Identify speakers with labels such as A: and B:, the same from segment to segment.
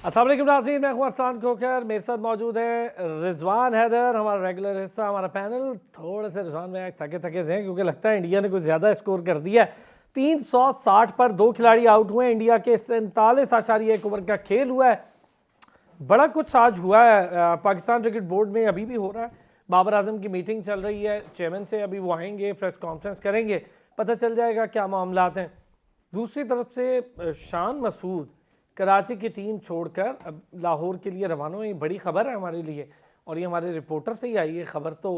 A: अस्सलाम वालेकुम नाज़रीन, मैं हूं अरसलान खोखर। मेरे साथ मौजूद है रिजवान हैदर, हमारा रेगुलर हिस्सा, हमारा पैनल। थोड़े से रिजवान में थके थके से हैं क्योंकि लगता है इंडिया ने कुछ ज़्यादा स्कोर कर दिया है। 360 पर 2 खिलाड़ी आउट हुए। इंडिया के 47.1 ओवर का खेल हुआ है। बड़ा कुछ आज हुआ है पाकिस्तान क्रिकेट बोर्ड में, अभी भी हो रहा है। बाबर आजम की मीटिंग चल रही है, चेयरमैन से अभी वो आएंगे, प्रेस कॉन्फ्रेंस करेंगे, पता चल जाएगा क्या मामलात हैं। दूसरी तरफ से शान मसूद कराची की टीम छोड़कर अब लाहौर के लिए रवाना हुई। बड़ी खबर है हमारे लिए, और ये हमारे रिपोर्टर से ही आई है खबर, तो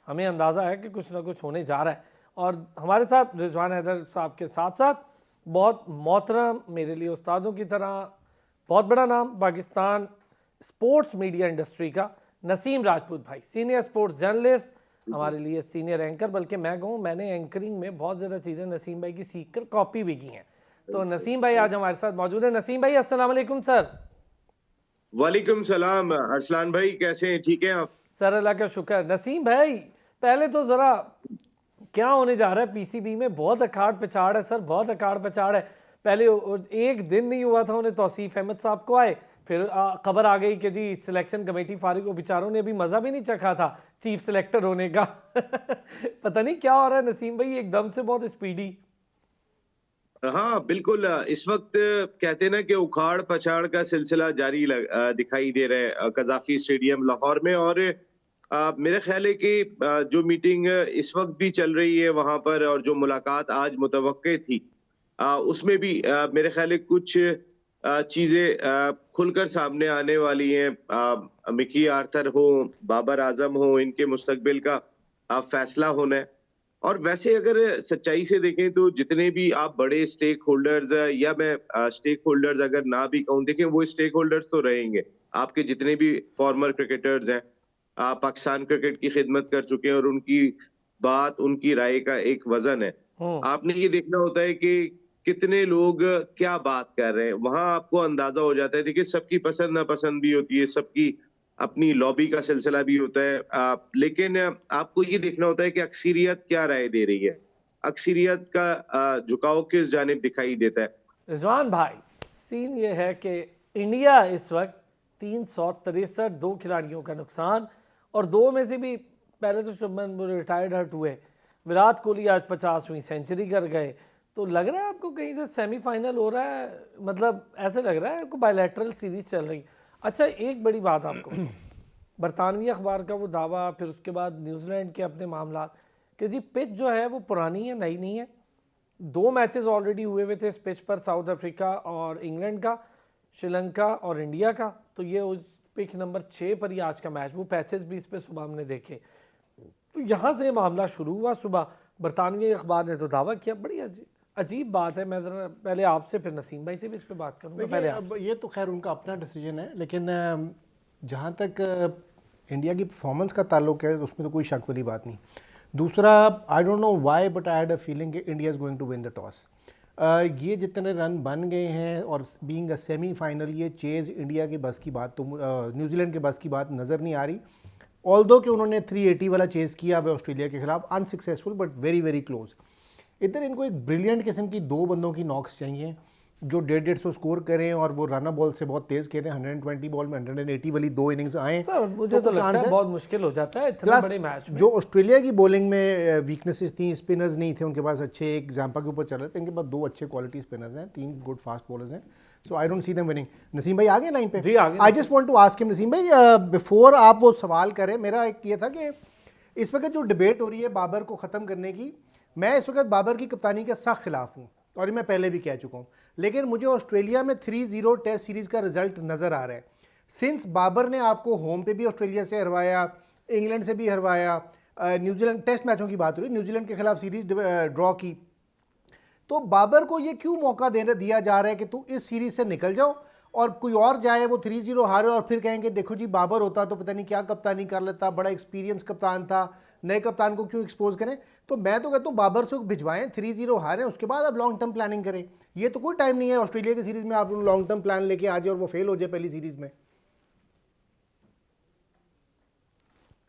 A: हमें अंदाज़ा है कि कुछ ना कुछ होने जा रहा है। और हमारे साथ रिजवान हैदर साहब के साथ साथ बहुत मोहतरम, मेरे लिए उस्तादों की तरह, बहुत बड़ा नाम पाकिस्तान स्पोर्ट्स मीडिया इंडस्ट्री का, नसीम राजपूत भाई, सीनियर स्पोर्ट्स जर्नलिस्ट, हमारे लिए सीनियर एंकर। बल्कि मैं कहूँ, मैंने एंकरिंग में बहुत ज़्यादा चीज़ें नसीम भाई की सीख कर कॉपी भी की हैं। तो नसीम भाई आज हमारे साथ मौजूद है। नसीम भाई अस्सलाम वालेकुम सर।
B: वालेकुम सलाम अरसलान भाई, कैसे हैं? ठीक हैं आप?
A: सर अल्लाह का शुक्र। नसीम भाई पहले तो ज़रा क्या होने जा रहा है पीसीबी में? बहुत अखाड़ पछाड़ है सर, बहुत अखाड़ पछाड़ है। पहले एक दिन नहीं हुआ था उन्हें तौसीफ अहमद साहब को आए, फिर खबर आ गई कि जी सिलेक्शन कमेटी फारिग हो। बेचारों ने अभी मज़ा भी नहीं चखा था चीफ सिलेक्टर होने का। पता नहीं क्या हो रहा है नसीम भाई, एकदम से बहुत स्पीडी।
B: हाँ बिल्कुल। इस वक्त कहते हैं ना कि उखाड़ पछाड़ का सिलसिला जारी दिखाई दे रहा है कजाफी स्टेडियम लाहौर में। और मेरा ख्याल है कि जो मीटिंग इस वक्त भी चल रही है वहां पर, और जो मुलाकात आज मुतवक्के थी, उसमें भी मेरे ख्याल है कुछ चीजें खुलकर सामने आने वाली हैं। मिकी आर्थर हो, बाबर आजम हो, इनके मुस्तकबिल का फैसला होना है। और वैसे अगर सच्चाई से देखें तो जितने भी आप बड़े स्टेक होल्डर्स, या मैं स्टेक होल्डर्स अगर ना भी कहूं, देखें वो स्टेक होल्डर्स तो रहेंगे। आपके जितने भी फॉर्मर क्रिकेटर्स हैं, पाकिस्तान क्रिकेट की खिदमत कर चुके हैं, और उनकी बात, उनकी राय का एक वजन है।
A: हम्म।
B: आपने ये देखना होता है कि कितने लोग क्या बात कर रहे हैं, वहां आपको अंदाजा हो जाता है। देखिए, सबकी पसंद नापसंद भी होती है, सबकी अपनी लॉबी का सिलसिला भी होता है। लेकिन आपको ये देखना होता है कि अक्सरियत क्या राय दे रही है, अक्सरियत का झुकाव किस जानिब दिखाई देता है।
A: रिजवान भाई, सीन ये है कि इंडिया इस वक्त 363, 2 खिलाड़ियों का नुकसान, और दो में से भी पहले तो शुभमन रिटायर्ड हर्ट हुए, विराट कोहली आज 50वीं सेंचुरी कर गए। तो लग रहा है आपको कहीं से सेमीफाइनल हो रहा है? मतलब ऐसे लग रहा है आपको बायलैटरल सीरीज चल रही। अच्छा, एक बड़ी बात आपको बताऊं, बरतानवी अखबार का वो दावा, फिर उसके बाद न्यूजीलैंड के अपने मामला, कि जी पिच जो है वो पुरानी है, नई नहीं है। 2 मैचेस ऑलरेडी हुए हुए थे इस पिच पर, साउथ अफ्रीका और इंग्लैंड का, श्रीलंका और इंडिया का। तो ये उस पिच नंबर 6 पर ही आज का मैच, वो पैचेस भी इस पर सुबह हमने देखे। तो यहाँ से मामला शुरू हुआ सुबह। बरतानवी अखबार ने तो दावा किया। बड़ी अजीब बात है। मैं ज़रा पहले आपसे, फिर नसीम भाई से भी इस पर बात करूँगा।
C: देखिए,
A: पहले
C: अब
A: आप।
C: ये तो खैर उनका अपना डिसीजन है, लेकिन जहाँ तक इंडिया की परफॉर्मेंस का ताल्लुक है उसमें तो कोई शक वाली बात नहीं। दूसरा, I don't know why but I had a feeling कि India is going to win the toss. ये जितने रन बन गए हैं और बीइंग अ सेमीफाइनल, ये चेज़ इंडिया के बस की बात तो न्यूजीलैंड के बस की बात नज़र नहीं आ रही। ऑल्दो कि उन्होंने 380 वाला चेज़ किया वह ऑस्ट्रेलिया के खिलाफ, unsuccessful but very very close. इधर इनको एक ब्रिलियंट किस्म की 2 बंदों की नॉक्स चाहिए जो 150 स्कोर करें, और वो रनर बॉल से बहुत तेज़ खेलें। 120 बॉल में 180 वाली 2 इनिंग्स आए
A: सर मुझे
C: तो
A: तो
C: कुछ
A: लगता
C: चांस
A: है
C: है।
A: बहुत मुश्किल हो जाता है इतने
C: प्लस
A: बड़े मैच में।
C: जो ऑस्ट्रेलिया की बॉलिंग में वीकनेसेस थी, स्पिनर्स नहीं थे उनके पास अच्छे, एक जैम्पा के ऊपर चल रहे थे, इनके पास 2 अच्छे क्वालिटी स्पिनर्स हैं, 3 गुड फास्ट बॉलर्स हैं। So I don't see them winning. Naseem भाई आ गए लाइन पे?
A: जी आ गए।
C: I just want to ask him, Naseem भाई, बिफोर आप वो सवाल करें, मेरा एक ये था कि इस वक्त जो डिबेट हो रही है बाबर को ख़त्म करने की, मैं इस वक्त बाबर की कप्तानी के सख्त खिलाफ हूँ, और ये मैं पहले भी कह चुका हूँ। लेकिन मुझे ऑस्ट्रेलिया में 3-0 टेस्ट सीरीज़ का रिजल्ट नज़र आ रहा है। सिंस बाबर ने आपको होम पे भी ऑस्ट्रेलिया से हरवाया, इंग्लैंड से भी हरवाया, न्यूजीलैंड टेस्ट मैचों की बात हो रही, न्यूजीलैंड के खिलाफ सीरीज ड्रॉ की, तो बाबर को ये क्यों मौका देने दिया जा रहा है कि तू इस सीरीज से निकल जाओ और कोई और जाए, वो 3-0 हारे और फिर कहेंगे देखो जी बाबर होता तो पता नहीं क्या कप्तानी कर लेता, बड़ा एक्सपीरियंस कप्तान था, नए कप्तान को क्यों एक्सपोज करें? तो मैं तो कहता हूँ बाबर से भिजवाएं, 3-0 हारें, उसके बाद आप लॉन्ग टर्म प्लानिंग करें। ये तो कोई टाइम नहीं है ऑस्ट्रेलिया की सीरीज में आप लॉन्ग टर्म प्लान लेके आ जाए और वो फेल हो जाए पहली सीरीज में।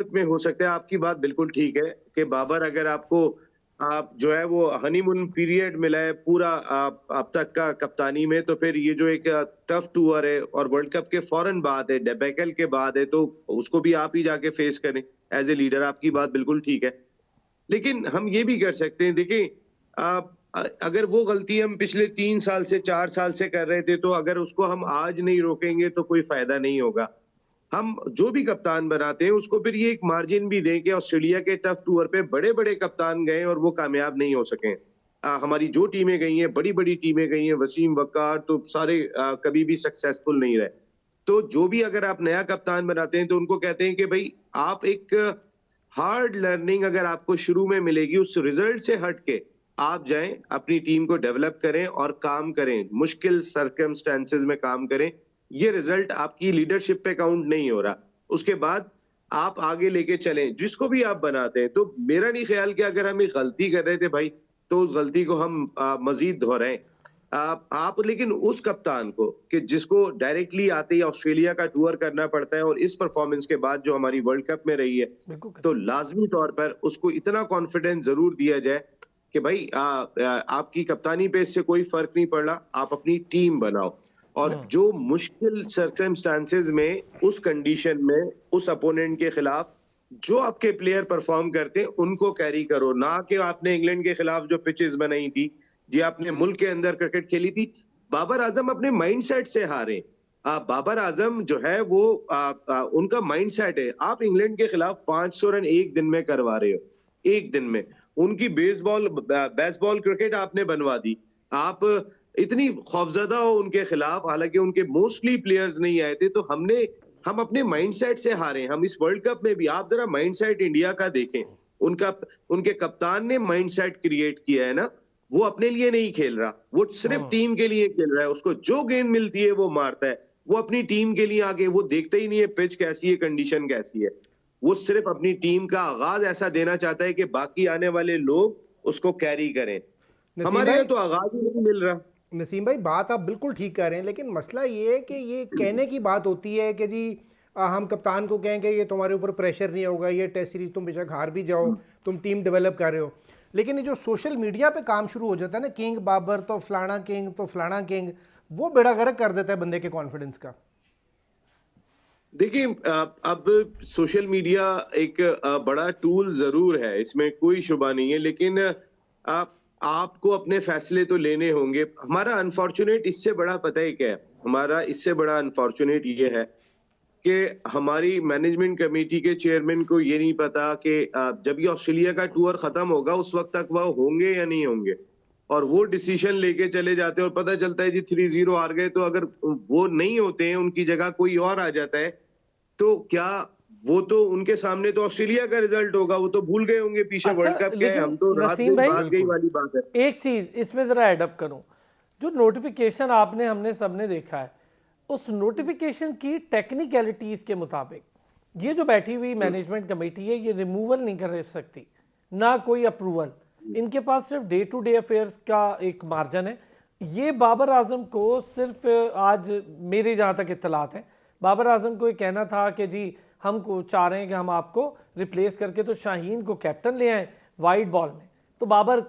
B: में हो सकता है, आपकी बात बिल्कुल ठीक है कि बाबर अगर आपको आप जो है वो हनीमून पीरियड मिला है पूरा आप अब तक का कप्तानी में, तो फिर ये जो एक टफ टूर है और वर्ल्ड कप के फौरन बाद है, डेबैकल के बाद है, तो उसको भी आप ही जाके फेस करें एज ए लीडर। आपकी बात बिल्कुल ठीक है, लेकिन हम ये भी कर सकते हैं, देखिए आप अगर वो गलती हम पिछले 3 साल से 4 साल से कर रहे थे, तो अगर उसको हम आज नहीं रोकेंगे तो कोई फायदा नहीं होगा। हम जो भी कप्तान बनाते हैं उसको फिर ये एक मार्जिन भी दें कि ऑस्ट्रेलिया के टफ टूर पे बड़े बड़े कप्तान गए और वो कामयाब नहीं हो सके। हमारी जो टीमें गई हैं, बड़ी बड़ी टीमें गई हैं, वसीम वकार, तो सारे कभी भी सक्सेसफुल नहीं रहे। तो जो भी अगर आप नया कप्तान बनाते हैं तो उनको कहते हैं कि भाई आप एक हार्ड लर्निंग अगर आपको शुरू में मिलेगी, उस रिजल्ट से हट के आप जाएं, अपनी टीम को डेवलप करें और काम करें, मुश्किल सर्कमस्टेंसेस में काम करें। ये रिजल्ट आपकी लीडरशिप पे काउंट नहीं हो रहा, उसके बाद आप आगे लेके चलें जिसको भी आप बनाते हैं। तो मेरा नहीं ख्याल कि अगर हम एक गलती कर रहे थे भाई, तो उस गलती को हम मजीद दोहराएं। आप लेकिन उस कप्तान को कि जिसको डायरेक्टली आते ही ऑस्ट्रेलिया का टूर करना पड़ता है और इस परफॉर्मेंस के बाद जो हमारी वर्ल्ड कप में रही है, तो लाजमी तौर पर उसको इतना कॉन्फिडेंस जरूर दिया जाए कि भाई आपकी कप्तानी पे इससे कोई फर्क नहीं पड़ रहा, आप अपनी टीम बनाओ और जो मुश्किल सर्कमस्टांसेस में, उस कंडीशन में, उस अपोनेंट के खिलाफ जो आपके प्लेयर परफॉर्म करते हैं उनको कैरी करो। ना कि आपने इंग्लैंड के खिलाफ जो पिचेस बनाई थी, जी आपने मुल्क के अंदर क्रिकेट खेली थी, बाबर आजम अपने माइंडसेट से हारे। बाबर आजम जो है वो उनका माइंडसेट है। आप इंग्लैंड के खिलाफ 500 रन एक दिन में करवा रहे हो, एक दिन में। उनकी बेसबॉल क्रिकेट आपने बनवा दी। आप इतनी खौफजदा हो उनके खिलाफ, हालांकि उनके मोस्टली प्लेयर्स नहीं आए थे, तो हम अपने माइंडसेट से हारे। हम इस वर्ल्ड कप में भी आप जरा माइंडसेट इंडिया का देखें, उनके कप्तान ने माइंडसेट क्रिएट किया है ना, वो अपने लिए नहीं खेल रहा, वो सिर्फ टीम के लिए खेल रहा है। उसको जो गेंद मिलती है वो मारता है, वो अपनी टीम के लिए आगे, वो देखता ही नहीं है पिच कैसी है, कंडीशन कैसी है। वो सिर्फ अपनी टीम का आगाज ऐसा देना चाहता है कि बाकी आने वाले लोग उसको कैरी करें। हमारे यहाँ तो आगाज ही नहीं मिल रहा।
C: नसीम भाई, बात आप बिल्कुल ठीक कर रहे हैं, लेकिन मसला ये है कि ये कहने की बात होती है कि जी हम कप्तान को कहेंगे ये तुम्हारे ऊपर प्रेशर नहीं होगा, ये टेस्ट सीरीज तुम बेशक हार भी जाओ, तुम टीम डेवलप कर रहे हो। लेकिन ये जो सोशल मीडिया पे काम शुरू हो जाता है ना, किंग बाबर तो फलाना किंग, तो फलाना किंग, वो बेड़ा गर्क कर देता है बंदे के कॉन्फिडेंस का।
B: देखिए अब सोशल मीडिया एक बड़ा टूल जरूर है, इसमें कोई शुबा नहीं है, लेकिन आपको अपने फैसले तो लेने होंगे। हमारा अनफॉर्चुनेट इससे बड़ा पता है क्या है, हमारा इससे बड़ा अनफॉर्चुनेट ये है कि हमारी मैनेजमेंट कमेटी के चेयरमैन को ये नहीं पता कि जब ये ऑस्ट्रेलिया का टूर खत्म होगा उस वक्त तक वह होंगे या नहीं होंगे, और वो डिसीजन लेके चले जाते हैं और पता चलता है जी 3-0 हार गए। तो अगर वो नहीं होते हैं, उनकी जगह कोई और आ जाता है, तो क्या वो तो उनके सामने तो ऑस्ट्रेलिया का रिजल्ट होगा, वो तो भूल गए होंगे पीछे वर्ल्ड कप के। हम तो रात गई वाली बात है।
A: एक चीज इसमें जरा एडअप करूं, जो नोटिफिकेशन हमने सबने देखा है, उस नोटिफिकेशन की टेक्निकलिटीज के मुताबिक ये जो बैठी हुई मैनेजमेंट कमेटी है, ये रिमूवल नहीं कर सकती, ना कोई अप्रूवल। इनके पास सिर्फ डे टू डे अफेयर्स का एक मार्जिन है। ये बाबर आजम को सिर्फ, आज मेरे जहाँ तक इत्तलात है, बाबर आजम को ये कहना था कि जी हमको चाह रहे हैं कि हम आपको रिप्लेस करके तो शाहीन को कैप्टन ले आए वाइट बॉल में। तो बाबर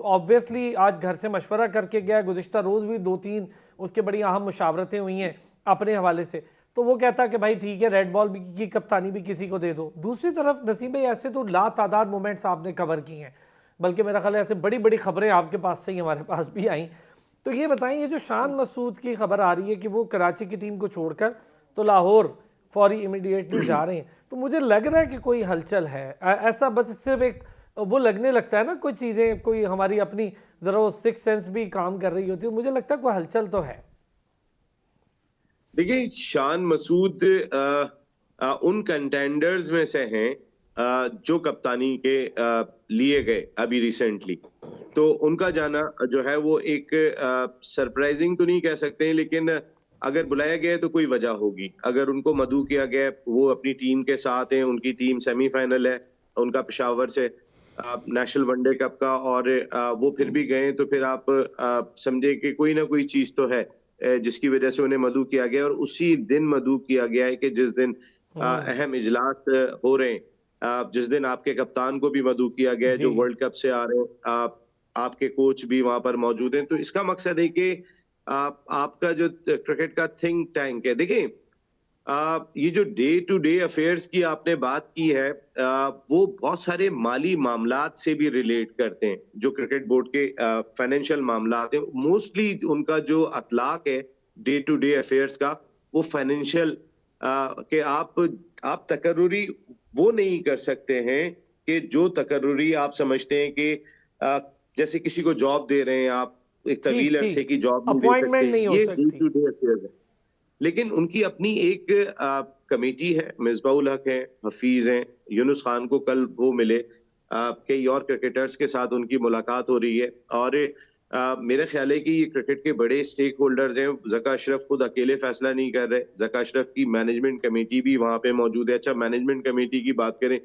A: ऑब्वियसली आज घर से मशवरा करके गया, गुज़िश्ता रोज़ भी 2-3 उसके बड़ी अहम मुशावरतें हुई हैं अपने हवाले से। तो वो कहता कि भाई ठीक है, रेड बॉल की कप्तानी भी किसी को दे दो। दूसरी तरफ नसीम भाई, ऐसे तो लातादाद मोमेंट्स आपने कवर किए हैं, बल्कि मेरा ख्याल है ऐसे बड़ी बड़ी खबरें आपके पास से ही हमारे पास भी आई। तो ये बताएं, ये जो शान मसूद की खबर आ रही है कि वो कराची की टीम को छोड़कर तो लाहौर फौरी इमीडिएटली जा रहे हैं, तो मुझे लग रहा है कि कोई हलचल है। ऐसा बस सिर्फ एक वो लगने लगता है ना, कोई चीज़ें, कोई हमारी अपनी ज़रा वो सिक्स सेंस भी काम कर रही होती है, मुझे लगता है कोई हलचल तो है।
B: देखिए, शान मसूद उन कंटेंडर्स में से हैं जो कप्तानी के लिए गए अभी रिसेंटली। तो उनका जाना जो है वो एक सरप्राइजिंग तो नहीं कह सकते हैं, लेकिन अगर बुलाया गया तो कोई वजह होगी। अगर उनको मदऊ किया गया, वो अपनी टीम के साथ हैं, उनकी टीम सेमीफाइनल है उनका पेशावर से नेशनल वनडे कप का, और वो फिर भी गए, तो फिर आप समझे कि कोई ना कोई चीज तो है जिसकी वजह से उन्हें मदऊ किया गया। और उसी दिन मदऊ किया गया है कि जिस दिन अहम इजलास हो रहे हैं जिस दिन आपके कप्तान को भी मदऊ किया गया है, जो
A: जी।
B: वर्ल्ड कप से आ रहे हैं, आपके कोच भी वहां पर मौजूद हैं। तो इसका मकसद है कि आपका जो क्रिकेट का थिंक टैंक है, देखिए ये जो डे टू डे अफेयर्स की आपने बात की है, वो बहुत सारे माली मामलात से भी रिलेट करते हैं। जो क्रिकेट बोर्ड के फाइनेंशियल मामलात हैं, मोस्टली उनका जो अतलाक है डे टू डे अफेयर्स का, वो फाइनेंशियल के आप तकर्रुरी वो नहीं कर सकते हैं कि जो तकर्रुरी आप समझते हैं कि जैसे किसी को जॉब दे रहे हैं, आप एक तवील
A: ठीक
B: अरसे की जॉब नहीं दे
A: अपॉइंटमेंट
B: सकते,
A: नहीं हो
B: ये डे
A: सकती।
B: टू डे अफेयर्स है। लेकिन उनकी अपनी एक कमेटी है, मिसबाउल हक है, हफीज हैं, यूनुस खान को कल वो मिले, कई और क्रिकेटर्स के साथ उनकी मुलाकात हो रही है। और मेरा ख्याल है कि ये क्रिकेट के बड़े स्टेक होल्डर्स हैं। ज़का अशरफ खुद अकेले फैसला नहीं कर रहे, ज़का अशरफ की मैनेजमेंट कमेटी भी वहां पे मौजूद है। अच्छा, मैनेजमेंट कमेटी की बात करें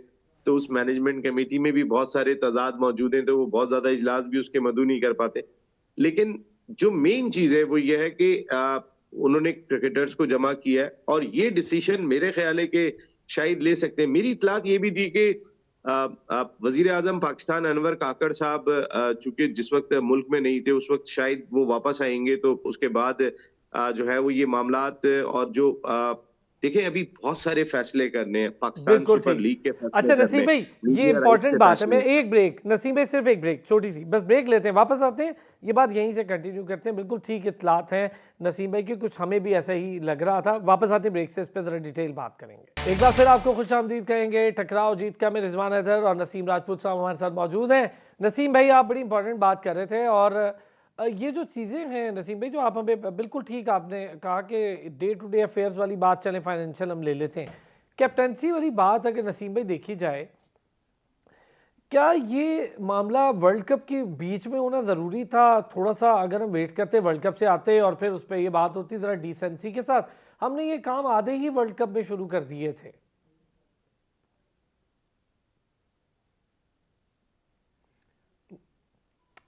B: तो उस मैनेजमेंट कमेटी में भी बहुत सारे तजाद मौजूद हैं, तो वो बहुत ज्यादा इजलास भी उसके मदऊ नहीं कर पाते। लेकिन जो मेन चीज है वो ये है कि उन्होंने क्रिकेटर्स को जमा किया है, और ये डिसीजन मेरे ख्याल है कि शायद ले सकते हैं। मेरी इतलात ये भी थी कि वजीर आजम पाकिस्तान अनवर काकड़ साहब चूंकि जिस वक्त मुल्क में नहीं थे, उस वक्त शायद वो वापस आएंगे, तो उसके बाद जो है वो ये मामलात, और जो देखें अभी बहुत सारे फैसले करने हैं, पाकिस्तान
A: बिल्कुल
B: सुपर
A: ठीक।
B: लीग के फैसले
A: अच्छा
B: करने
A: नसीम
B: हैं,
A: भाई, ये
B: मीडिया राइट्स
A: इंपॉर्टेंट
B: के
A: बात है। मैं
B: फैसले।
A: एक ब्रेक, नसीम भाई सिर्फ एक ब्रेक, छोटी सी बस ब्रेक लेते हैं, वापस आते हैं, ये बात यहीं से कंटिन्यू करते हैं। बिल्कुल ठीक इत्तलात हैं नसीम भाई की, कुछ हमें भी ऐसा ही लग रहा था। वापस आते हैं ब्रेक से, इस पर जरा डिटेल बात करेंगे। एक बार फिर आपको खुश आमदीद कहेंगे। टकराव जीत का में रिजवान हैदर और नसीम राजपूत साहब हमारे साथ मौजूद हैं। नसीम भाई, आप बड़ी इंपॉर्टेंट बात कर रहे थे, और ये जो चीज़ें हैं नसीम भाई, जो आप हमें बिल्कुल ठीक आपने कहा कि डे टू डे अफेयर्स वाली बात चलें, फाइनेंशियल हम ले लेते हैं, कैप्टनसी वाली बात अगर नसीम भाई देखी जाए, क्या ये मामला वर्ल्ड कप के बीच में होना ज़रूरी था? थोड़ा सा अगर हम वेट करते, वर्ल्ड कप से आते और फिर उस पर ये बात होती ज़रा डिसेंसी के साथ, हमने ये काम आधे ही वर्ल्ड कप में शुरू कर दिए थे।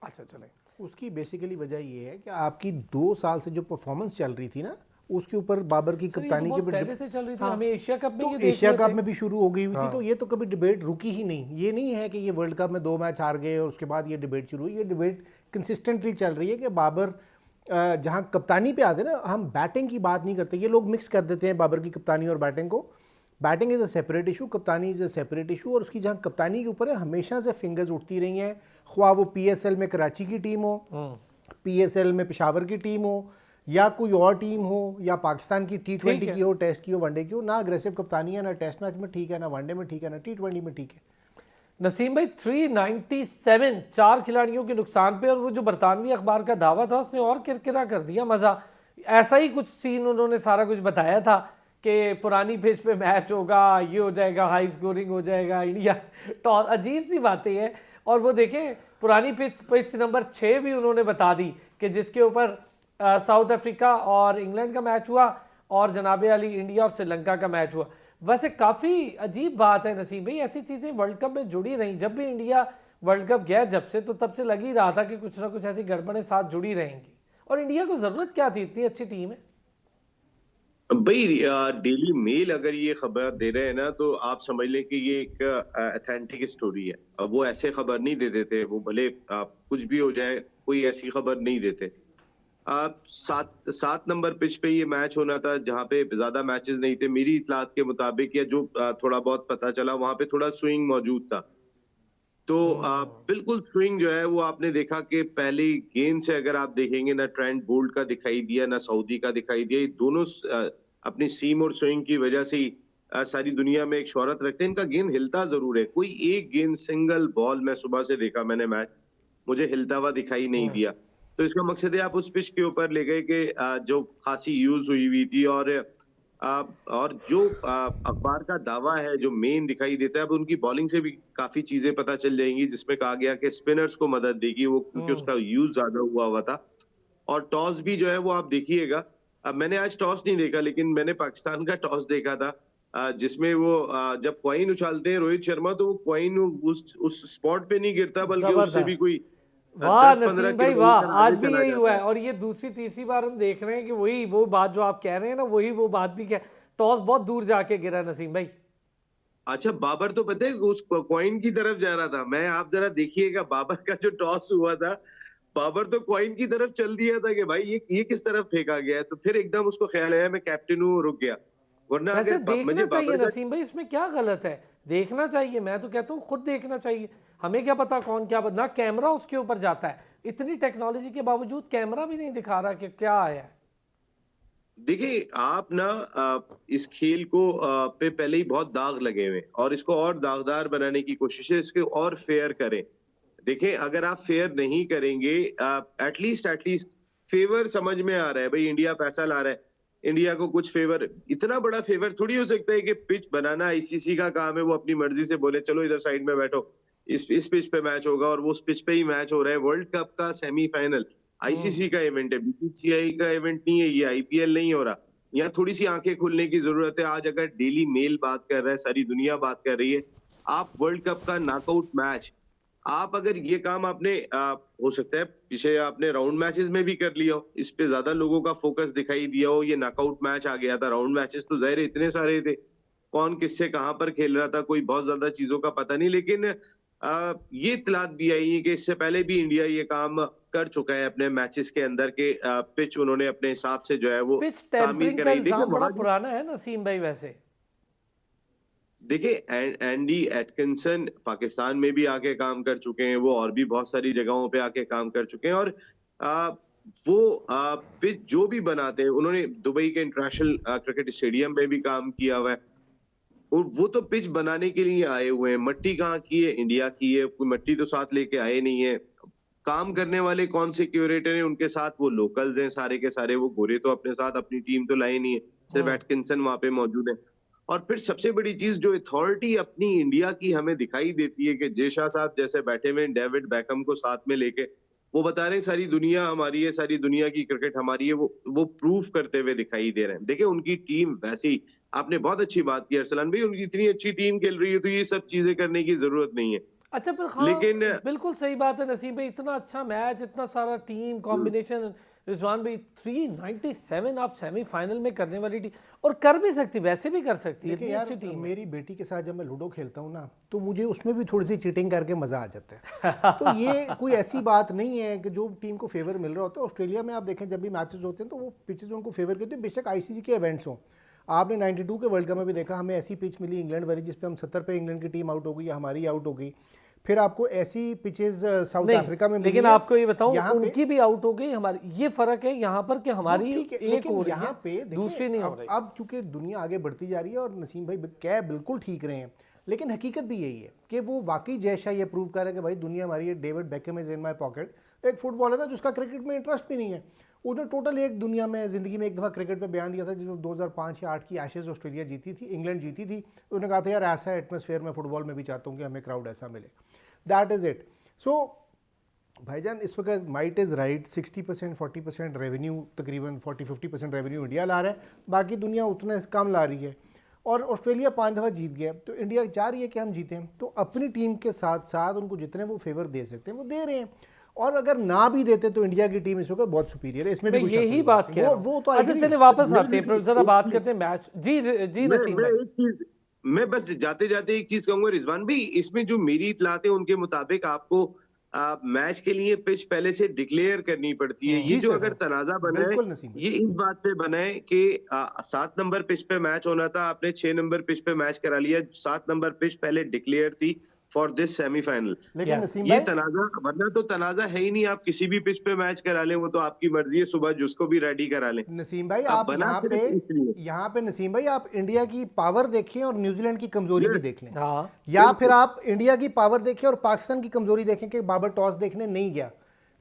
A: अच्छा चलें।
C: उसकी बेसिकली वजह ये है कि आपकी 2 साल से जो परफॉर्मेंस चल रही थी ना, उसके ऊपर बाबर की कप्तानी के
A: पहले से चल रही थी।
C: हाँ,
A: हमें एशिया कप में
C: तो
A: ये देख
C: एशिया
A: रहे
C: कप
A: थे।
C: में भी शुरू हो गई हुई थी,
A: हाँ।
C: तो ये तो कभी डिबेट रुकी ही नहीं। ये नहीं है कि ये वर्ल्ड कप में 2 मैच हार गए और उसके बाद ये डिबेट शुरू हुई। ये डिबेट कंसिस्टेंटली चल रही है कि बाबर जहाँ कप्तानी पे आते हैं ना, हम बैटिंग की बात नहीं करते। ये लोग मिक्स कर देते हैं बाबर की कप्तानी और बैटिंग को। Batting is a separate issue, कप्तानी इज़ अ सेपरेट इशू, और उसकी जहाँ कप्तानी के ऊपर है हमेशा से फिंगर्स उठती रही हैं, ख्वाह वो PSL में कराची की टीम हो, PSL में पेशावर की टीम हो, या कोई और टीम हो, या पाकिस्तान की T20 की हो, टेस्ट की हो, वनडे की हो। ना अग्रेसिव कप्तानी है, ना टेस्ट मैच में ठीक है, ना वनडे में ठीक है, ना T20 में ठीक है।
A: नसीम भाई 397 4 खिलाड़ियों के नुकसान पे, और वो जो बरतानवी अखबार का दावा था उसने और किरकिरा कर दिया मज़ा। ऐसा ही कुछ सीन उन्होंने सारा कुछ बताया था कि पुरानी पिच पे मैच होगा, ये हो जाएगा, हाई स्कोरिंग हो जाएगा, इंडिया टॉस। अजीब सी बातें हैं। और वो देखें, पुरानी पिच नंबर 6 भी उन्होंने बता दी कि जिसके ऊपर साउथ अफ्रीका और इंग्लैंड का मैच हुआ, और जनाबे अली इंडिया और श्रीलंका का मैच हुआ। वैसे काफ़ी अजीब बात है नसीम भाई, ऐसी चीज़ें वर्ल्ड कप में जुड़ी रहीं। जब भी इंडिया वर्ल्ड कप गया जब से, तो तब से लग ही रहा था कि कुछ ना कुछ ऐसी गड़बड़ें साथ जुड़ी रहेंगी। और इंडिया को ज़रूरत क्या थी, इतनी अच्छी टीम है।
B: भाई डेली मेल अगर ये खबर दे रहे हैं ना, तो आप समझ लें कि ये एक ऑथेंटिक स्टोरी है। अब वो ऐसे खबर नहीं दे देते, वो भले कुछ भी हो जाए, कोई ऐसी खबर नहीं देते। सात नंबर पिच पे ये मैच होना था, जहां पे ज्यादा मैचेस नहीं थे मेरी इतलात के मुताबिक, या जो थोड़ा बहुत पता चला, वहां पे थोड़ा स्विंग मौजूद था। तो बिल्कुल स्विंग जो है वो आपने देखा कि पहली गेंद से अगर आप देखेंगे ना, ट्रेंट बोल्ट का दिखाई दिया ना सऊदी का दिखाई दिया। ये दोनों अपनी सीम और स्विंग की वजह से ही सारी दुनिया में एक शोहरत रखते हैं। इनका गेंद हिलता जरूर है, कोई एक गेंद सिंगल बॉल में सुबह से देखा मैंने मैच, मुझे हिलता हुआ दिखाई नहीं दिया। तो इसका मकसद है आप उस पिच के ऊपर ले गए कि जो खासी यूज हुई थी, और जो अखबार का दावा है जो मेन दिखाई देता है, अब उनकी बॉलिंग से भी काफी चीजें पता चल जाएंगी, जिसमें कहा गया कि स्पिनर्स को मदद देगी वो, क्योंकि उसका यूज ज्यादा हुआ था। और टॉस भी जो है वो आप देखिएगा, अब मैंने आज टॉस नहीं देखा, लेकिन मैंने पाकिस्तान का टॉस देखा था, जिसमें वो जब कॉइन उछालते हैं रोहित शर्मा, तो वो कॉइन उस स्पॉट पे नहीं गिरता, बल्कि उससे भी कोई
A: वाह
B: 10-15
A: नसीम भाई
B: किलोमीटर
A: वाह, आज
B: आगे
A: भी
B: चला
A: यही हुआ
B: जाता
A: है।
B: है।
A: और ये दूसरी तीसरी बार हम देख रहे हैं कि वही वो बात जो आप कह रहे हैं ना, वही वो बात भी क्या, टॉस बहुत दूर जाके गिरा नसीम भाई।
B: अच्छा, बाबर तो पता है उस कॉइन की तरफ जा रहा था। मैं आप जरा देखिएगा बाबर का जो टॉस हुआ था, बाबर तो कॉइन की तरफ चल दिया था कि भाई ये किस तरफ फेंका गया है, तो फिर एकदम उसको ख्याल आया मैं कैप्टन हूँ, रुक गया। वरना
A: वैसे
B: अगर
A: देखना
B: मुझे
A: चाहिए
B: बाबर का
A: नसीम भाई, इसमें क्या गलत है? देखना चाहिए, मैं तो कहता हूँ खुद देखना चाहिए। हमें क्या पता कौन क्या ना कैमरा उसके ऊपर जाता है, इतनी टेक्नोलॉजी के बावजूद कैमरा भी नहीं दिखा रहा कि क्या आया है।
B: देखिए आप ना इस खेल को पे पहले ही बहुत दाग लगे हुए हैं और इसको और दागदार बनाने की कोशिश है, इसको और फेयर करें। देखिए अगर आप फेयर नहीं करेंगे, एटलीस्ट फेवर समझ में आ रहा है भाई, इंडिया पैसा ला रहा है, इंडिया को कुछ फेवर, इतना बड़ा फेवर थोड़ी हो सकता है कि पिच बनाना आईसीसी का काम है, वो अपनी मर्जी से बोले चलो इधर साइड में बैठो, इस पिच पे मैच होगा, और वो उस पिच पे ही मैच हो रहा है। वर्ल्ड कप का सेमीफाइनल आईसीसी का इवेंट है, बीसीसीआई का इवेंट नहीं है, ये आईपीएल नहीं हो रहा। यहाँ थोड़ी सी आंखें खुलने की जरूरत है। आज अगर डेली मेल बात कर रहा है, सारी दुनिया बात कर रही है, आप वर्ल्ड कप का नॉकआउट मैच, आप अगर ये काम आपने हो सकता है पीछे आपने राउंड मैचेस में भी कर लिया हो, इस पे ज्यादा लोगों का फोकस दिखाई दिया हो, ये नॉकआउट मैच आ गया था, राउंड मैचेस तो जाहिर है इतने सारे थे, कौन किससे कहां पर खेल रहा था कोई बहुत ज्यादा चीजों का पता नहीं। लेकिन ये इत्तलात भी आई है कि इससे पहले भी इंडिया ये काम कर चुका है अपने मैचेस के अंदर के, पिच उन्होंने अपने हिसाब से जो है वो
A: पिच
B: तामीर
A: टेम्परिंग का
B: कराई। देखिए
A: इल्जाम बड़ा
B: वहां
A: पुराना है नसीम भाई वैसे।
B: देखिए एंडी एटकिंसन पाकिस्तान में भी आके काम कर चुके हैं, वो और भी बहुत सारी जगहों पे आके काम कर चुके हैं, और आ, वो पिच जो भी बनाते हैं, उन्होंने दुबई के इंटरनेशनल क्रिकेट स्टेडियम में भी काम किया हुआ है, और वो तो पिच बनाने के लिए आए हुए हैं। मट्टी कहाँ की है? इंडिया की है, कोई मट्टी तो साथ लेके आए नहीं है। काम करने वाले कौन से क्यूरेटर हैं उनके साथ? वो लोकल्स हैं सारे के सारे, वो गोरे तो अपने साथ अपनी टीम तो लाए नहीं है, सिर्फ एटकिंसन वहां पे मौजूद है। और फिर सबसे बड़ी चीज जो अथॉरिटी अपनी इंडिया की हमें दिखाई देती है कि जे शाह साहब जैसे बैठे हुए डेविड बैकम को साथ में लेके वो बता रहे हैं सारी दुनिया हमारी है, सारी दुनिया की क्रिकेट हमारी है, वो प्रूफ करते हुए दिखाई दे रहे हैं। देखिए उनकी टीम वैसे ही, आपने बहुत अच्छी बात की अरसलान भाई, उनकी इतनी अच्छी टीम खेल रही है तो ये सब चीजें करने की जरूरत नहीं है।
A: अच्छा पर हाँ,
B: लेकिन
A: बिल्कुल सही बात है नसीम भाई, इतना अच्छा मैच, इतना सारा टीम कॉम्बिनेशन, रिजवान भाई 397 आप सेमीफाइनल में करने वाली टीम, और कर भी सकती, वैसे भी कर सकती है,
C: देखिए
A: इतनी
C: यार,
A: अच्छी टीम है।
C: मेरी बेटी के साथ जब मैं लूडो खेलता हूँ ना, तो मुझे उसमें भी थोड़ी सी चीटिंग करके मज़ा आ जाता है। तो ये कोई ऐसी बात नहीं है कि जो टीम को फेवर मिल रहा होता है। ऑस्ट्रेलिया में आप देखें जब भी मैचेस होते हैं तो वो पिचेस उनको फेवर करते हैं, बेशक आईसीसी के इवेंट्स हों। आपने 92 के वर्ल्ड कप में भी देखा, हमें ऐसी पिच मिली इंग्लैंड वाली जिस पे हम 70 पे इंग्लैंड की टीम आउट हो गई या हमारी आउट हो गई। फिर आपको ऐसी पिचेस साउथ अफ्रीका में मिली
A: लेकिन
C: है,
A: आपको ये बताऊं,
C: यहाँ पे
A: उनकी भी आउट हो गई, हमारी ये फर्क है यहाँ पर कि हमारी
C: ठीक है,
A: एक
C: लेकिन
A: हो रही
C: यहाँ
A: है,
C: पे
A: दूसरी
C: देखिए
A: नहीं हो रही।
C: अब चूंकि दुनिया आगे बढ़ती जा रही है और नसीम भाई कह बिल्कुल ठीक रहे हैं, लेकिन हकीकत भी यही है कि वो वाकई जैसा ये प्रूव कर रहे हैं कि भाई दुनिया हमारी है, David Beckham is in my pocket. एक फुटबॉलर है जिसका क्रिकेट में इंटरेस्ट भी नहीं है, उसने टोटल एक दुनिया में ज़िंदगी में एक दफ़ा क्रिकेट पे बयान दिया था, जिसमें 2005 या 8 की एशेज ऑस्ट्रेलिया जीती थी, इंग्लैंड जीती थी। उसने कहा था यार ऐसा एटमॉस्फेयर में फुटबॉल में भी चाहता हूँ कि हमें क्राउड ऐसा मिले। That is it. सो भाईजान इस वक्त माइट इज़ राइट, 60% 40% रेवेन्यू, तकरीबन 40-50% रेवेन्यू इंडिया ला रहा है, बाकी दुनिया उतना कम ला रही है। और ऑस्ट्रेलिया 5 दफ़ा जीत गया, तो इंडिया चाह रही है कि हम जीतें, तो अपनी टीम के साथ साथ उनको जितने वो फेवर दे सकते हैं वो दे रहे हैं। और अगर ना भी देते तो इंडिया की टीम इस वक्त बहुत सुपीरियर है, इसमें भी
A: मैं
C: कोई शक
A: यही
C: नहीं
A: बात
C: है।
A: कह रहा हूं।
C: वो तो
A: अच्छा चलिए वापस आते हैं, फिर जरा बात करते हैं मैच। जी जी नसीम
B: मैं
A: भाई।
B: एक चीज, मैं बस जाते जाते एक चीज कहूंगा रिजवान भाई, इसमें जो मेरी इतलात है उनके मुताबिक आपको मैच के लिए पिच पहले से डिक्लेयर करनी पड़ती है। ये
C: जी
B: जो
C: सर,
B: अगर तनाजा बना है,
C: बिल्कुल नसीम भाई।
B: ये इस बात पे बना है कि 7 नंबर पिच पे मैच होना था, आपने 6 नंबर पिच पे मैच करा लिया। 7 नंबर पिच पहले डिक्लेयर थी फॉर दिस सेमीफाइनल।
C: लेकिन
A: Yes.
C: नसीम
B: ये
C: भाई,
B: तनाजा, वरना तो तनाजा है ही नहीं, आप किसी भी पिच पे मैच करा लें, वो तो आपकी मर्जी है, सुबह जिसको भी रेडी करा लें।
C: नसीम भाई
B: अब
C: आप
B: बना सिर्फ इसलिए।
C: यहाँ पे नसीम भाई आप इंडिया की पावर देखें और न्यूजीलैंड की कमजोरी भी देख लें,
A: हाँ
C: या फिर आप इंडिया की पावर देखें और पाकिस्तान की कमजोरी देखें कि बाबर टॉस देखने नहीं गया।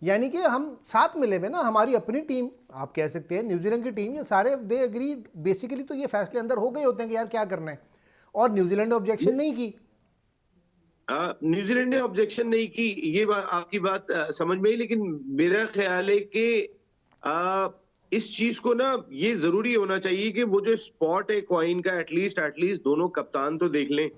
C: यानी कि हम साथ मिले हुए ना, हमारी अपनी टीम, आप कह सकते हैं न्यूजीलैंड की टीम, ये सारे दे एग्री बेसिकली, तो ये फैसले अंदर हो गए होते हैं कि यार क्या करना है, और न्यूजीलैंड ने ऑब्जेक्शन नहीं की।
B: न्यूजीलैंड ने ऑब्जेक्शन नहीं की, ये आपकी बात समझ में आई, लेकिन मेरा ख्याल है कि इस चीज को ना ये जरूरी होना चाहिए कि वो जो स्पॉट है कॉइन का, एटलीस्ट दोनों कप्तान तो देख लें।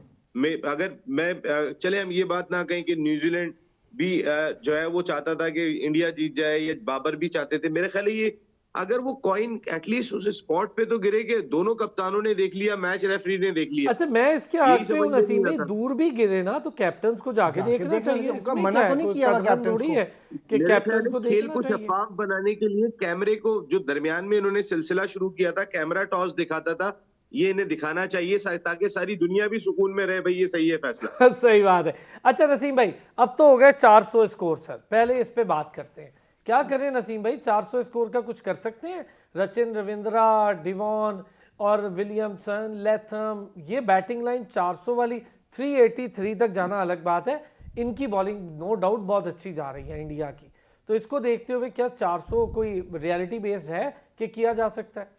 B: चले हम ये बात ना कहें कि न्यूजीलैंड भी जो है वो चाहता था कि इंडिया जीत जाए, या बाबर भी चाहते थे, मेरा ख्याल है ये अगर वो कॉइन एटलीस्ट उस स्पॉट पे तो गिरे कि दोनों कप्तानों ने देख लिया, मैच रेफरी ने देख लिया।
A: अच्छा, मैं इसके
B: यही
A: हक पे हूँ
B: समझ में नहीं
A: नसीम भाई,
B: आता।
A: दूर भी गिरे ना तो कैप्टन को जाके देखना
C: देखना
A: चाहिए।
C: उनका
A: इसमें
C: मना
A: क्या
C: तो
A: है,
C: नहीं
A: कोई
C: किया हुआ
A: कंसर्न
C: कैप्टन
A: थोड़ी
C: को।
A: है कि
B: मेरे ख्याल
A: कैप्टन
B: है
A: को
B: खेल
A: देखना
B: को
A: चाहिए।
B: शफाफ बनाने के लिए कैमरे को जो दरमियान में इन्होंने सिलसिला शुरू किया था, कैमरा टॉस दिखाता था, ये इन्हें दिखाना चाहिए ताकि सारी दुनिया भी सुकून में रहे, भाई ये सही है फैसला।
A: सही बात है। अच्छा नसीम भाई, अब तो हो गए 400 स्कोर सर, पहले इस पे बात करते हैं। क्या करें नसीम भाई, 400 स्कोर का कुछ कर सकते हैं? रचिन रविंद्रा, डिवॉन और विलियमसन, लेथम, ये बैटिंग लाइन 400 वाली 383 तक जाना अलग बात है। इनकी बॉलिंग नो डाउट बहुत अच्छी जा रही है इंडिया की। तो इसको देखते हुए क्या 400 कोई रियलिटी बेस्ड है कि किया जा सकता है?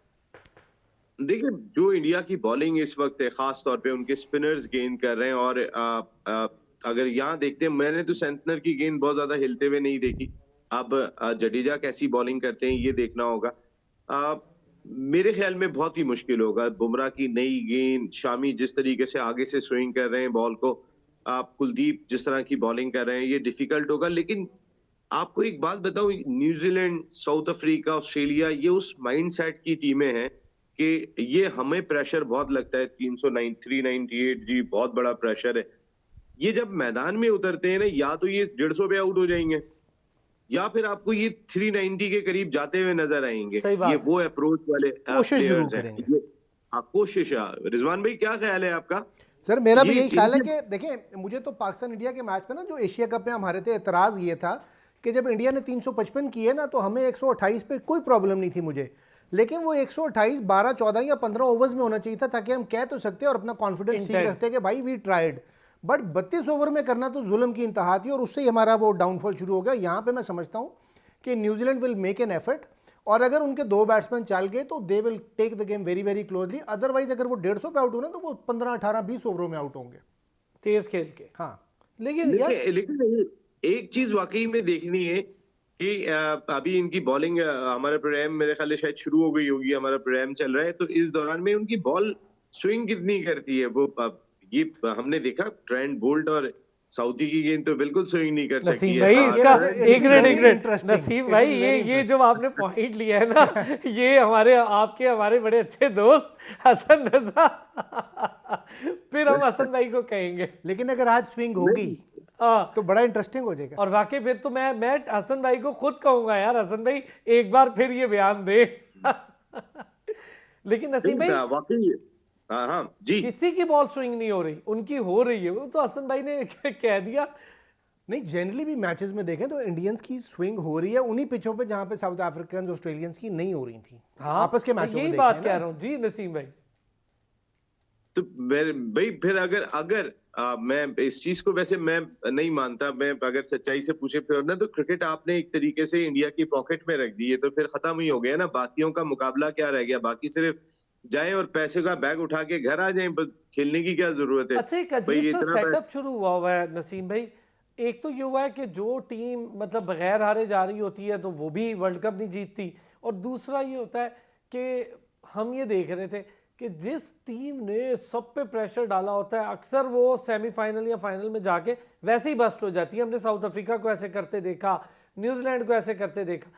B: देखिए, जो इंडिया की बॉलिंग इस वक्त है, खास तौर पे उनके स्पिनर्स गेंद कर रहे हैं, और अगर यहाँ देखते हैं, मैंने तो सेंटनर की गेंद बहुत ज्यादा हिलते हुए नहीं देखी। अब जडेजा कैसी बॉलिंग करते हैं ये देखना होगा। अ, मेरे ख्याल में बहुत ही मुश्किल होगा। बुमराह की नई गेंद, शामी जिस तरीके से आगे से स्विंग कर रहे हैं बॉल को, कुलदीप जिस तरह की बॉलिंग कर रहे हैं, ये डिफिकल्ट होगा। लेकिन आपको एक बात बताऊं, न्यूजीलैंड, साउथ अफ्रीका, ऑस्ट्रेलिया, ये उस माइंडसेट की टीमें हैं कि ये हमें प्रेशर बहुत लगता है। 398 जी बहुत बड़ा प्रेशर है। ये जब मैदान में उतरते हैं ना, या तो ये 150 पे आउट हो जाएंगे, या फिर आपको ये 390 के करीब जाते हुए नजर आएंगे।
A: सही बात
B: ये
A: है।
B: वो अप्रोच वाले
C: कोशिश जरूर
B: प्लेयर्स हैं।
C: करेंगे।
B: कोशिश है। रिजवान भाई क्या ख्याल है आपका?
C: सर मेरा भी
B: ये
C: यही ख्याल है
B: इनके
C: कि देखिए, मुझे तो पाकिस्तान इंडिया के मैच में ना, जो एशिया कप में हमारे थे, एतराज़ ये था कि जब इंडिया ने 355 किए ना, तो हमें 128 पे कोई प्रॉब्लम नहीं थी मुझे। लेकिन वो 128 12 14 या 15 ओवर्स में होना चाहिए था, ताकि हम कह तो सकते और अपना कॉन्फिडेंस ठीक रखते कि भाई वी ट्राइड। बट 32 ओवर में करना तो जुल्म की इंतहा थी, और उससे ही हमारा वो डाउनफॉल शुरू हो गया। यहाँ पे मैं समझता हूँ कि New Zealand will make an effort, और अगर उनके 2 बैट्समैन चल गए तो they will take the game very very closely. Otherwise अगर वो 150 पे आउट हो ना, तो वो 15 18 20 ओवरों में आउट होंगे
A: तेज खेल के।
C: हाँ।
A: लेकिन यार
B: लेकिन एक चीज वाकई में देखनी है कि अभी इनकी बॉलिंग, हमारा प्रोग्राम मेरे ख्याल से शायद शुरू हो गई होगी, हमारा प्रोग्राम चल रहा है, तो इस दौरान में उनकी बॉल स्विंग कितनी करती है वो। ये हमने देखा, ट्रेंट बोल्ट और साउदी की गेंद तो बिल्कुल स्विंग नहीं कर सकती
A: नसीम
B: है।
A: भाई, इसका एक मिनट
C: interesting.
A: नसीम
C: It
A: भाई,
C: will be
A: ये
C: very
A: ये जो आपने पॉइंट लिया है ना, ये हमारे बड़े अच्छे दोस्त हसन रजा फिर हम हसन भाई को कहेंगे।
C: लेकिन अगर आज स्विंग होगी
A: हाँ,
C: तो बड़ा इंटरेस्टिंग हो जाएगा।
A: और वाकई फिर तो मैं हसन भाई को खुद कहूंगा, यार हसन भाई एक बार फिर ये बयान दे। लेकिन नसीम भाई,
B: वाकई हाँ जी,
A: किसी की बॉल स्विंग नहीं हो रही, उनकी हो रही है। वो तो हसन भाई ने कह दिया।
C: नहीं, जनरली भी मैचेस में देखें तो इंडियंस की स्विंग हो रही है उन्हीं पिचों पे जहां पे साउथ अफ्रीकन ऑस्ट्रेलियंस की नहीं हो रही थी।
A: हाँ,
C: आपस के मैचों में
A: यही
C: देखें
A: बात
C: ना।
A: कह रहा हूँ जी नसीम भाई।
B: तो भाई फिर अगर मैं इस चीज को वैसे मैं नहीं मानता। मैं अगर सच्चाई से पूछे फिर ना, तो क्रिकेट आपने एक तरीके से इंडिया की पॉकेट में रख दी है, तो फिर खत्म ही हो गया ना। बाकियों का मुकाबला क्या रह गया? बाकी सिर्फ जाएं और पैसे का बैग उठा के घर आ जाएं, बस खेलने की क्या जरूरत है?
A: अच्छा, एक
B: भाई
A: अजीब सा
B: इतना
A: सेटअप शुरू हुआ है नसीम भाई। एक तो ये हुआ है कि जो टीम मतलब बगैर हारे जा रही होती है तो वो भी वर्ल्ड कप नहीं जीतती, और दूसरा ये होता है कि हम ये देख रहे थे कि जिस टीम ने सब पे प्रेशर डाला होता है, अक्सर वो सेमीफाइनल या फाइनल में जाके वैसे ही बस्ट हो जाती है। हमने साउथ अफ्रीका को ऐसे करते देखा, न्यूजीलैंड को ऐसे करते देखा।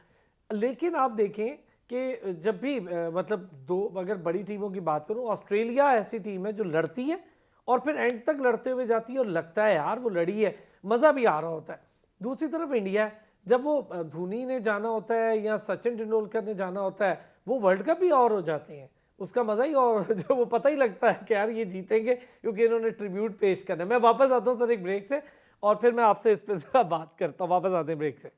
A: लेकिन आप देखें कि जब भी मतलब दो, अगर बड़ी टीमों की बात करूं, ऑस्ट्रेलिया ऐसी टीम है जो लड़ती है और फिर एंड तक लड़ते हुए जाती है, और लगता है यार वो लड़ी है, मज़ा भी आ रहा होता है। दूसरी तरफ इंडिया है, जब वो धोनी ने जाना होता है या सचिन तेंदुलकर ने जाना होता है, वो वर्ल्ड कप ही और हो जाते हैं, उसका मज़ा ही और जो वो पता ही लगता है कि यार ये जीतेंगे क्योंकि इन्होंने ट्रिब्यूट पेश करना है। मैं वापस आता हूँ सर एक ब्रेक से, और फिर मैं आपसे इस पर ज़रा बात करता हूँ। वापस आते हैं ब्रेक से।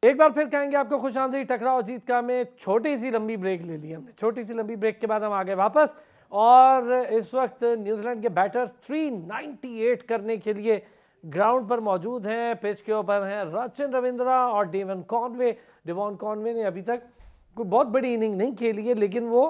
A: एक बार फिर कहेंगे आपको खुशामदीद टकराव जीत का में छोटी सी लंबी ब्रेक ले ली हमने। छोटी सी लंबी ब्रेक के बाद हम आ गए वापस, और इस वक्त न्यूजीलैंड के बैटर 398 करने के लिए ग्राउंड पर मौजूद हैं। पिच के ऊपर हैं रचिन रविंद्रा और डेवन कॉनवे। डेवन कॉनवे ने अभी तक कोई बहुत बड़ी इनिंग नहीं खेली है, लेकिन वो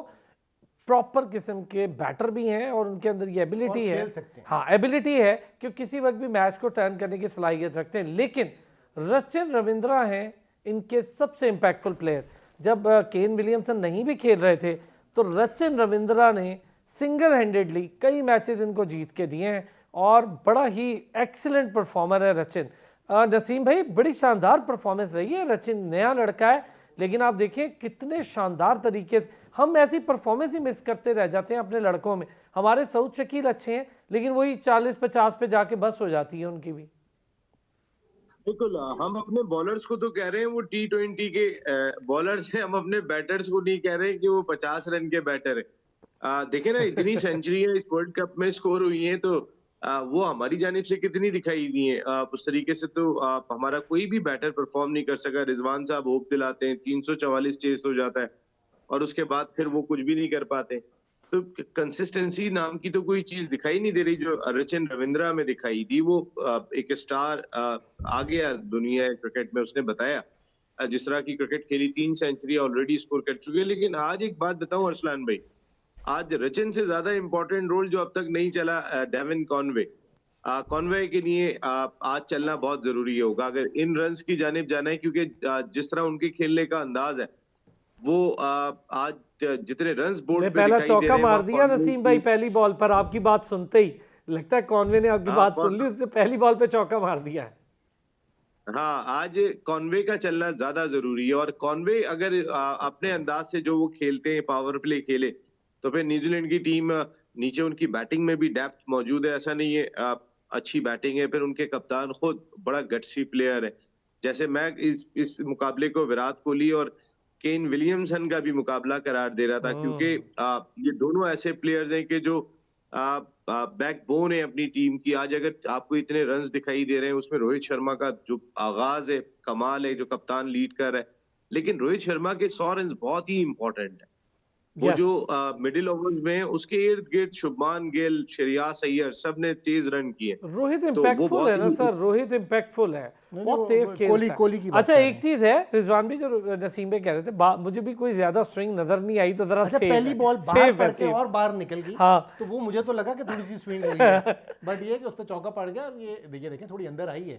A: प्रॉपर किस्म के बैटर भी हैं और उनके अंदर ये एबिलिटी है। हाँ, एबिलिटी है कि किसी वक्त भी मैच को टर्न करने की सलाहियत रखते हैं। लेकिन रचिन रविंद्रा हैं इनके सबसे इम्पैक्टफुल प्लेयर। जब केन विलियमसन नहीं भी खेल रहे थे तो रचिन रविंद्रा ने सिंगल हैंडेडली कई मैचेस इनको जीत के दिए हैं, और बड़ा ही एक्सीलेंट परफॉर्मर है रचिन। नसीम भाई, बड़ी शानदार परफॉर्मेंस रही है। रचिन नया लड़का है, लेकिन आप देखिए कितने शानदार तरीके से हम ऐसी परफॉर्मेंस ही मिस करते रह जाते हैं अपने लड़कों में। हमारे सऊद शकील अच्छे हैं, लेकिन वही 40-50 पे जाके बस हो जाती है उनकी भी।
B: बिल्कुल, हम अपने बॉलर्स को तो कह रहे हैं वो T20 के बॉलर्स हैं, हम अपने बैटर्स को नहीं कह रहे कि वो 50 रन के बैटर है। देखे ना, इतनी सेंचुरी इस वर्ल्ड कप में स्कोर हुई है, तो वो हमारी जानिब से कितनी दिखाई दी है। उस तरीके से तो हमारा कोई भी बैटर परफॉर्म नहीं कर सका। रिजवान साहब होप दिलाते हैं, 344 चेस हो जाता है और उसके बाद फिर वो कुछ भी नहीं कर पाते। तो कंसिस्टेंसी नाम की तो कोई चीज दिखाई नहीं दे रही जो सचिन रविंद्रा में दिखाई दी। वो एक स्टार आ गया दुनिया क्रिकेट में, उसने बताया जिस तरह की क्रिकेट खेली, 3 सेंचुरी ऑलरेडी स्कोर कर चुके हैं। लेकिन आज एक बात बताऊं अरसलान भाई, आज सचिन से ज्यादा इंपॉर्टेंट रोल जो अब तक नहीं चला, डेविन कॉनवे। कॉनवे के लिए आज चलना बहुत जरूरी होगा अगर इन रन्स की जानिब जाना है, क्योंकि जिस तरह उनके खेलने का अंदाज है वो आज जितने रन्स बोर्ड पे
A: पहला
B: दिखाई दे
A: चौका
B: रहे हैं
A: मार दिया नसीम भाई पहली बॉल पर। आपकी बात सुनते ही लगता है कॉनवे ने आपकी बात सुन ली, उसने पहली बॉल पे चौका मार दिया है।
B: हाँ, आज कॉनवे का चलना ज्यादा जरूरी है। और कॉनवे अगर अपने अंदाज से जो वो खेलते हैं, पावर प्ले खेले, तो फिर न्यूजीलैंड की टीम नीचे उनकी बैटिंग में भी डेप्थ मौजूद है। ऐसा नहीं है, अच्छी बैटिंग है। फिर उनके कप्तान खुद बड़ा गट्सी प्लेयर है। जैसे मैं इस मुकाबले को विराट कोहली और केन विलियमसन का भी मुकाबला करार दे रहा था, क्योंकि ये दोनों ऐसे प्लेयर्स हैं कि जो बैकबोन है अपनी टीम की। आज अगर आपको इतने रन्स दिखाई दे रहे हैं, उसमें रोहित शर्मा का जो आगाज है कमाल है, जो कप्तान लीड कर रहा है। लेकिन रोहित शर्मा के 100 रन बहुत ही इंपॉर्टेंट है। वो जो मिडिल ओवर्स में उसके इर्द गिर्द शुभमान गिल, श्रेयस अय्यर सब ने तेज रन किए।
A: रोहित इम्पैक्टफुल है ना सर, रोहित इम्पैक्टफुल है, बहुत तेज खेलता है। अच्छा एक चीज है रिजवान भी, जो नसीम भाई कह रहे थे, मुझे भी कोई ज्यादा स्विंग नजर नहीं आई, तो जरा
C: पहली बॉल बाहर पड़ के और बाहर निकल गई।
A: हाँ,
C: तो वो मुझे तो लगा कि थोड़ी सी स्विंग हुई है, बट ये कि उस पे चौका पड़ गया। और ये देखिए थोड़ी अंदर आई है।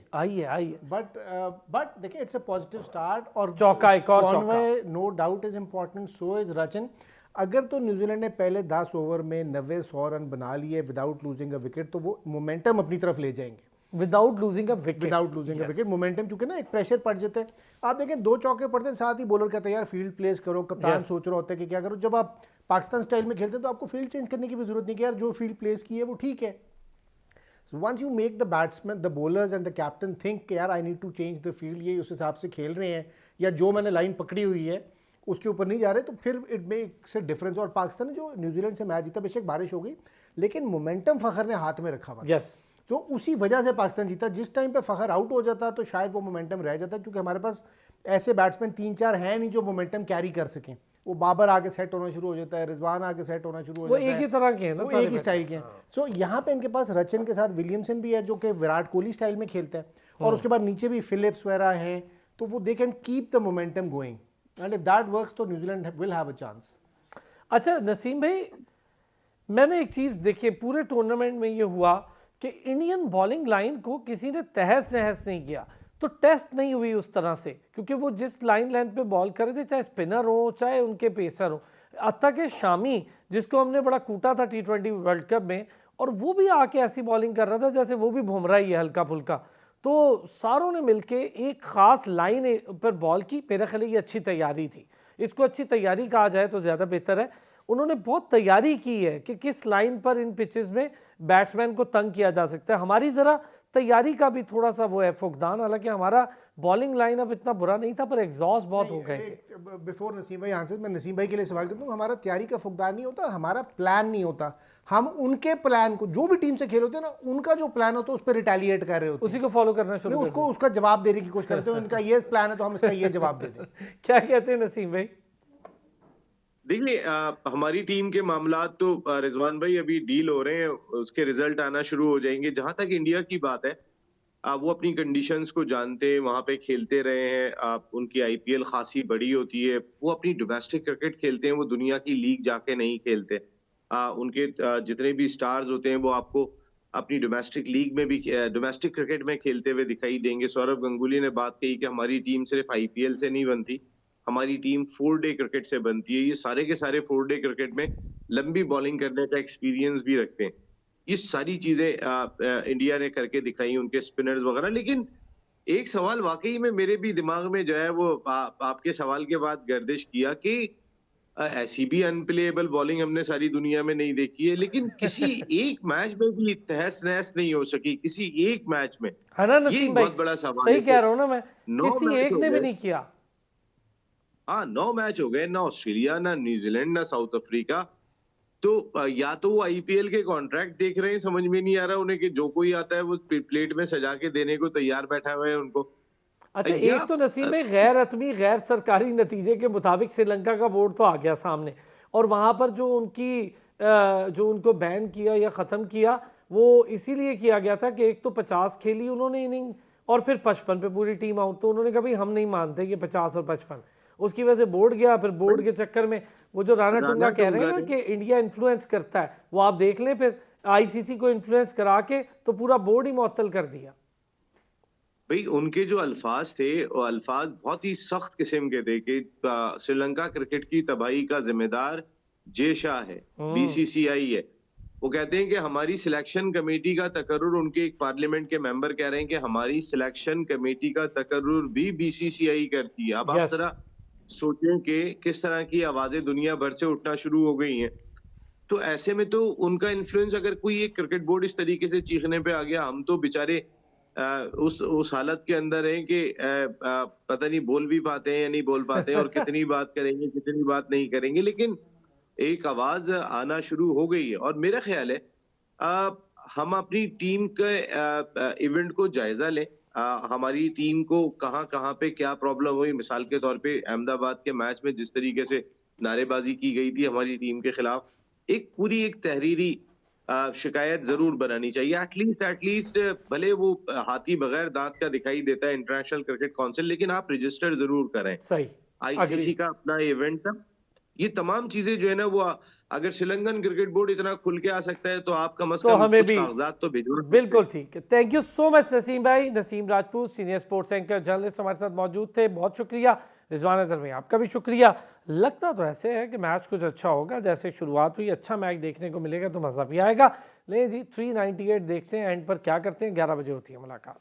C: बट देखिए इट्स अ पॉजिटिव स्टार्ट। और
A: चौका, एक और
C: Conway no doubt is important, so is Rachin. अगर तो न्यूजीलैंड ने पहले 10 ओवर में 90-100 रन बना लिए विदाउट लूजिंग अ विकेट, तो वो मोमेंटम अपनी तरफ ले जाएंगे
A: without losing a wicket.
C: Momentum, क्योंकि ना एक प्रेशर पड़ जाता है। आप देखें 2 चौके पड़ते हैं, साथ ही बॉलर कहते हैं यार फील्ड प्लेस करो, कप्तान सोच रहा होता है कि क्या करो। जब आप पाकिस्तान स्टाइल में खेलते हैं तो आपको फील्ड चेंज करने की भी जरूरत नहीं कि यार जो फील्ड प्लेस की है वो ठीक है। So once you make the batsman, the bowlers and the captain think यार I need to change the field, ये उस हिसाब से खेल रहे हैं या जो मैंने लाइन पकड़ी हुई है उसके ऊपर नहीं जा रहे, तो फिर इट मेक्स अ डिफरेंस। और पाकिस्तान ने जो न्यूजीलैंड से मैच जीता, बेशक बारिश हो गई लेकिन मोमेंटम फखर ने हाथ में रखा हुआ। तो उसी वजह से पाकिस्तान जीता। जिस टाइम पे फखर आउट हो जाता तो शायद वो मोमेंटम रह जाता, क्योंकि हमारे पास ऐसे बैट्समैन 3-4 हैं नहीं जो मोमेंटम कैरी कर सकें। वो बाबर आगे सेट होना शुरू हो जाता है, रिजवान आगे सेट होना शुरू हो जाता है,
A: एक ही तरह के हैं ना,
C: वो एक ही स्टाइल के हैं। सो यहाँ पे इनके पास रचिन के साथ विलियमसन भी है जो कि विराट कोहली स्टाइल में खेलता है, और उसके बाद नीचे भी फिलिप्स वगैरह हैं, तो वो they can keep the momentum going and if that works तो New Zealand will have a chance.
A: अच्छा नसीम भाई, मैंने एक चीज देखी पूरे टूर्नामेंट में, ये हुआ कि इंडियन बॉलिंग लाइन को किसी ने तहस नहस नहीं किया, तो टेस्ट नहीं हुई उस तरह से, क्योंकि वो जिस लाइन लेंथ पे बॉल कर रहे थे, चाहे स्पिनर हो चाहे उनके पेसर हो। अत्ता के शामी जिसको हमने बड़ा कूटा था T20 वर्ल्ड कप में, और वो भी आके ऐसी बॉलिंग कर रहा था जैसे वो भी बुमराह ही है हल्का फुल्का। तो सारों ने मिलके एक खास लाइन पर बॉल की। मेरा ख्याल ये अच्छी तैयारी थी, इसको अच्छी तैयारी कहा जाए तो ज़्यादा बेहतर है। उन्होंने बहुत तैयारी की है कि किस लाइन पर इन पिचेस में बैट्समैन को तंग किया जा सकता है। हमारी ज़रा तैयारी का भी थोड़ा सा वो है फुकदान, हालांकि हमारा बॉलिंग लाइन अब इतना बुरा नहीं था, पर एग्जॉस्ट बहुत हो गए।
C: बिफोर नसीम भाई आंसर, मैं नसीम भाई के लिए सवाल करता हूँ। हमारा तैयारी का फुकदान नहीं होता, हमारा प्लान नहीं होता। हम उनके प्लान को, जो भी टीम से खेल होते हैं ना, उनका जो प्लान होता है उस पर रिटेलिएट कर रहे होते हैं,
A: उसी को फॉलो करना शुरू,
C: उसको उसका जवाब देने की कोशिश करते हैं। उनका ये प्लान है तो हम इसका ये जवाब दे दें।
A: क्या कहते हैं नसीम भाई?
B: देखिए हमारी टीम के मामलात तो रिजवान भाई अभी डील हो रहे हैं, उसके रिजल्ट आना शुरू हो जाएंगे। जहां तक इंडिया की बात है, वो अपनी कंडीशंस को जानते हैं, वहां पे खेलते रहे हैं। उनकी IPL खासी बड़ी होती है, वो अपनी डोमेस्टिक क्रिकेट खेलते हैं, वो दुनिया की लीग जाके नहीं खेलते। उनके जितने भी स्टार्स होते हैं वो आपको अपनी डोमेस्टिक लीग में भी, डोमेस्टिक क्रिकेट में खेलते हुए दिखाई देंगे। सौरव गंगुली ने बात कही कि हमारी टीम सिर्फ IPL से नहीं बनती, हमारी टीम 4 डे क्रिकेट से बनती है। ये सारे के सारे 4 डे क्रिकेट में लंबी बॉलिंग करने का एक्सपीरियंस भी रखते हैं। ये सारी चीजें इंडिया ने करके दिखाई, उनके स्पिनर्स वगैरह। लेकिन एक सवाल वाकई में मेरे भी दिमाग में जो है वो आपके सवाल के बाद गर्दिश किया कि ऐसी भी अनप्लेएबल बॉलिंग हमने सारी दुनिया में नहीं देखी है, लेकिन किसी एक मैच में भी तहस नहस नहीं हो सकी, किसी एक मैच में।
A: है ना
B: ये
A: नसीम
B: एक
A: भाई,
B: बहुत बड़ा सवाल
A: सही
B: है
A: कह
B: कि
A: रहा हूँ ना मैं,
B: 9
A: किसी
B: मैच
A: एक
B: हो
A: ने भी
B: गए।
A: नहीं किया।
B: हाँ, 9 मैच हो गए, ना ऑस्ट्रेलिया, ना न्यूजीलैंड, ना साउथ अफ्रीका। तो या तो वो आईपीएल के कॉन्ट्रैक्ट देख रहे हैं, समझ में नहीं आ रहा उन्हें कि जो कोई आता है वो प्लेट में सजा के देने को तैयार बैठा हुआ है उनको।
A: अच्छा,
B: या
A: एक तो नसीब में गैर हतमी गैर सरकारी नतीजे के मुताबिक श्रीलंका का बोर्ड तो आ गया सामने, और वहां पर जो जो उनको बैन किया या ख़त्म किया वो इसीलिए किया गया था कि एक तो 50 खेली उन्होंने इनिंग, और फिर 55 पे पूरी टीम आउट। तो उन्होंने कहा भाई हम नहीं मानते कि 50 और 55, उसकी वजह से बोर्ड गया। फिर बोर्ड के चक्कर में वो जो राणा टुंगा
B: राणा
A: कह रहे हैं
B: टुंगा
A: ना
B: ने
A: कि इंडिया इन्फ्लुएंस करता है, वो आप देख लें, फिर आईसीसी को इन्फ्लुएंस करा के तो पूरा बोर्ड ही मुअत्तल कर दिया।
B: भाई उनके जो अल्फाज थे वो अल्फाज बहुत ही सख्त किस्म के थे कि श्रीलंका क्रिकेट की तबाही का जिम्मेदार जे शाह है, बीसीसीआई है। वो कहते हैं कि हमारी सिलेक्शन कमेटी का तकर्रुर, उनके एक पार्लियामेंट के मेंबर कह रहे हैं कि हमारी सिलेक्शन कमेटी का तकर्रुर भी बीसीसीआई करती है। अब आप
A: यस,
B: जरा सोचें कि किस तरह की आवाजें दुनिया भर से उठना शुरू हो गई हैं। तो ऐसे में तो उनका इन्फ्लुएंस, अगर कोई एक क्रिकेट बोर्ड इस तरीके से चीखने पे आ गया, हम तो बेचारे उस हालत के अंदर हैं कि पता नहीं बोल भी पाते हैं या नहीं बोल पाते हैं, और कितनी बात करेंगे कितनी बात नहीं करेंगे। लेकिन एक आवाज आना शुरू हो गई है, और मेरा ख्याल है अ, हम अपनी टीम के इवेंट को जायजा लें। हमारी टीम को कहाँ कहाँ पे क्या प्रॉब्लम हुई। मिसाल के तौर पे अहमदाबाद के मैच में जिस तरीके से नारेबाजी की गई थी हमारी टीम के खिलाफ, एक पूरी एक तहरीरी शिकायत जरूर बनानी चाहिए। एटलीस्ट भले वो हाथी बगैर दांत का दिखाई देता है इंटरनेशनल क्रिकेट काउंसिल, लेकिन आप रजिस्टर जरूर करें।
A: सही, अग्री।
B: आईसीसी का अपना इवेंट था। ये तमाम चीजें जो है ना वो अगर श्रीलंकन क्रिकेट बोर्ड इतना खुल के आ सकता है तो आप कम से
A: तो
B: कम
A: हमें
B: कुछ
A: भी
B: कागजात तो भिजवा सकते
A: बिल्कुल
B: हैं।
A: ठीक है। Thank you so much Naseem भाई। Naseem Rajput, senior sports anchor journalist, हमारे साथ मौजूद थे, बहुत शुक्रिया। रिजवान अजहर भाई, आपका भी शुक्रिया। लगता तो ऐसे है कि मैच कुछ अच्छा होगा, जैसे शुरुआत हुई अच्छा मैच देखने को मिलेगा तो मज़ा भी आएगा। ले जी 398 देखते हैं एंड पर क्या करते हैं, 11 बजे होती है मुलाकात।